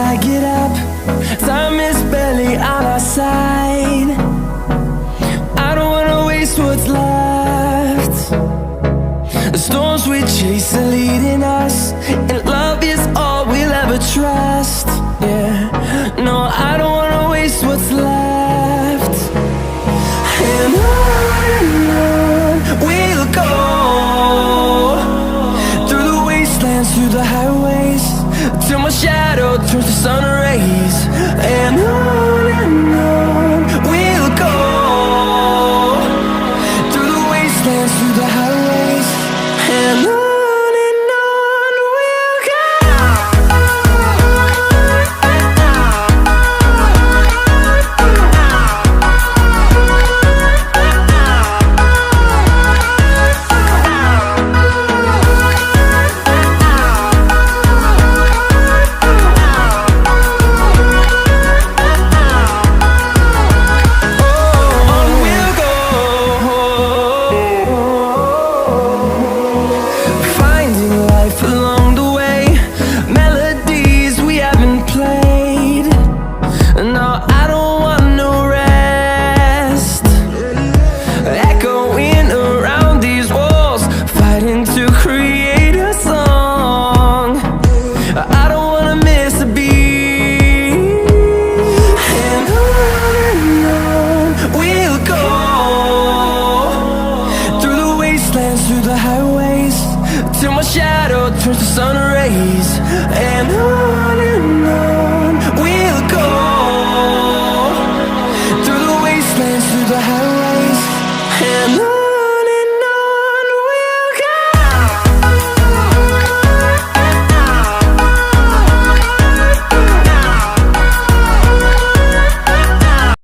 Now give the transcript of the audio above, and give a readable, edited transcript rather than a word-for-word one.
I get up, time is barely on our side. I don't wanna waste what's left. The storms we chase are leading us, and love is all we'll ever trust. Yeah, no, I don't wanna waste what's left. And on we'll go, through the wastelands, through the highways, till my shadow turns to sun rays. And on we'll go, through the wastelands, through the highways, and on we'll go. Through the highways, till my shadow turns to sun rays. And on